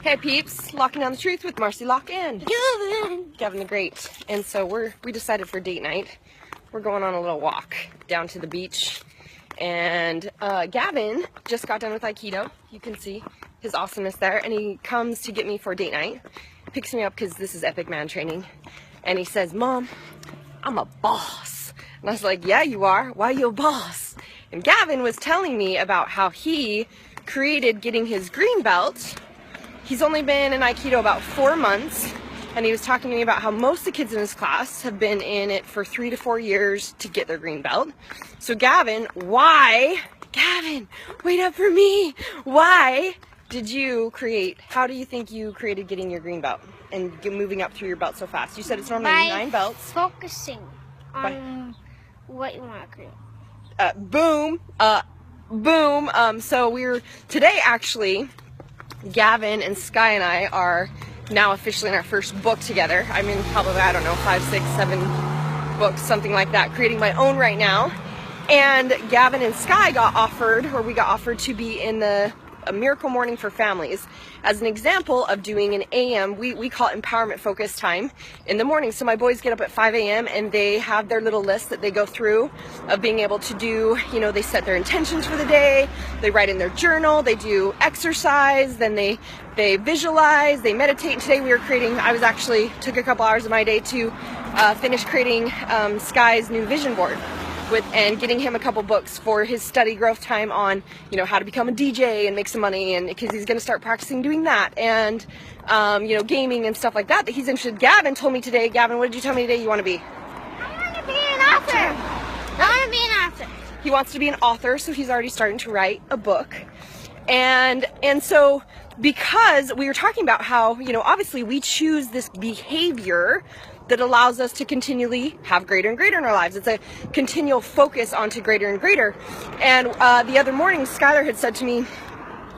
Hey peeps, Locking Down the Truth with Marci, Lockin. Gavin the Great. And so we decided for date night, we're going on a little walk down to the beach. And Gavin just got done with Aikido. You can see his awesomeness there. And he comes to get me for date night. He picks me up because this is epic man training. And he says, Mom, I'm a boss. And I was like, yeah, you are. Why are you a boss? And Gavin was telling me about how he created getting his green belt. He's only been in Aikido about 4 months, and he was talking to me about how most of the kids in his class have been in it for 3 to 4 years to get their green belt. So Gavin, Gavin, wait up for me. Why did you how do you think you created getting your green belt and moving up through your belt so fast? You said it's normally 9 belts. Focusing on what you want to create. Boom. So today actually, Gavin and Sky and I are now officially in our first book together. I'm in probably, I don't know, 5, 6, 7 books, something like that, creating my own right now. And Gavin and Sky we got offered to be in a Miracle Morning for Families as an example of doing an AM, we call it empowerment focus time in the morning. So my boys get up at 5 a.m. and they have their little list that they go through of being able to do, they set their intentions for the day, they write in their journal, they do exercise, then they visualize, they meditate. And today I took a couple hours of my day to finish creating Sky's new vision board. And getting him a couple books for his study growth time on, how to become a DJ and make some money, and because he's going to start practicing doing that, and, gaming and stuff like that he's interested. Gavin told me today, Gavin, what did you tell me today you want to be? I want to be an author. I want to be an author. He wants to be an author, so he's already starting to write a book. And so because we were talking about how, obviously we choose this behavior that allows us to continually have greater and greater in our lives. It's a continual focus onto greater and greater. And the other morning, Skylar had said to me,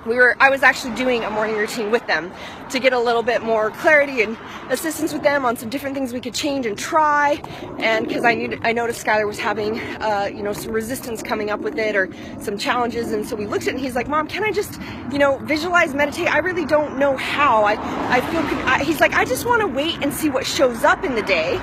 I was actually doing a morning routine with them to get a little bit more clarity and assistance with them on some different things we could change and try. And because I noticed Skylar was having, some resistance coming up with it or some challenges. And so we looked at it and he's like, Mom, can I just, visualize, meditate? I really don't know how. He's like, I just want to wait and see what shows up in the day.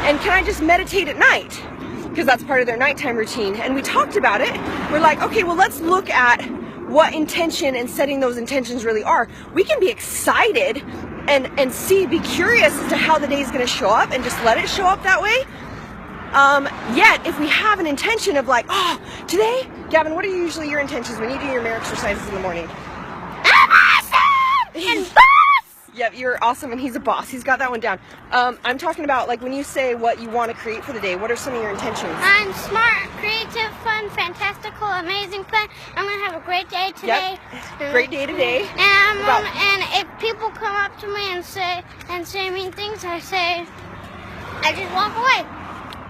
And can I just meditate at night? Because that's part of their nighttime routine. And we talked about it. We're like, okay, well, let's look at what intention and setting those intentions really are. We can be excited and be curious as to how the day is going to show up and just let it show up that way. Yet, if we have an intention of like, today, Gavin, what are usually your intentions when you do your mirror exercises in the morning? I'm awesome and boss! Yep, you're awesome and he's a boss. He's got that one down. I'm talking about like when you say what you want to create for the day, what are some of your intentions? I'm smart, creative, fun, fantastical, amazing, fun. I'm going to have a great day today. Yep. Great day today. And if people come up to me and say mean things, I just walk away.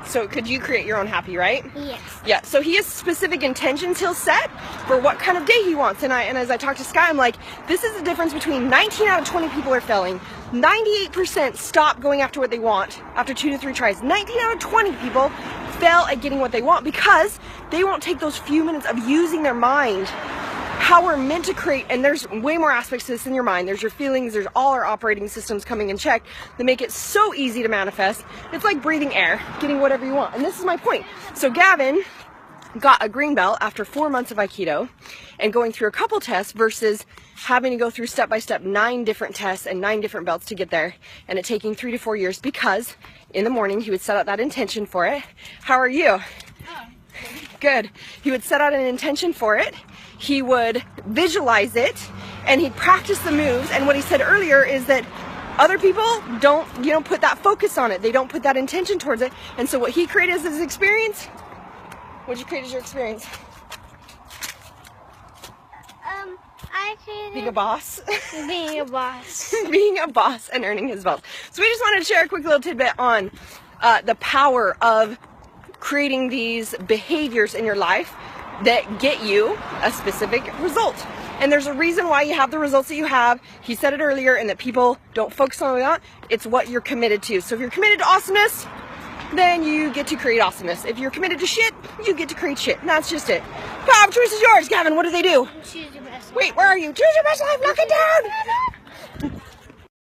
So could you create your own happy, right? Yes. Yeah, so he has specific intentions he'll set for what kind of day he wants. And as I talk to Sky, I'm like, this is the difference between 19 out of 20 people are failing. 98% stop going after what they want after 2 to 3 tries. 19 out of 20 people fail at getting what they want because they won't take those few minutes of using their mind. How we're meant to create, and there's way more aspects to this in your mind. There's your feelings, there's all our operating systems coming in check that make it so easy to manifest. It's like breathing air, getting whatever you want. And this is my point. So Gavin got a green belt after 4 months of Aikido and going through a couple tests versus having to go through step by step 9 different tests and 9 different belts to get there, and it taking 3 to 4 years because in the morning he would set out that intention for it. How are you? Good. He would set out an intention for it. He would visualize it and he'd practice the moves. And what he said earlier is that other people don't, put that focus on it. They don't put that intention towards it. And so what he created as his experience, what'd you create as your experience? I created being a boss. Being a boss. Being a boss and earning his belt. So we just wanted to share a quick little tidbit on the power of creating these behaviors in your life that get you a specific result. And there's a reason why you have the results that you have. He said it earlier, and that people don't focus on that. It's what you're committed to. So if you're committed to awesomeness, then you get to create awesomeness. If you're committed to shit, you get to create shit. And that's just it. Power choice is yours. Gavin, what do they do? Choose your best life. Wait, where are you? Choose your best life. Lock it down.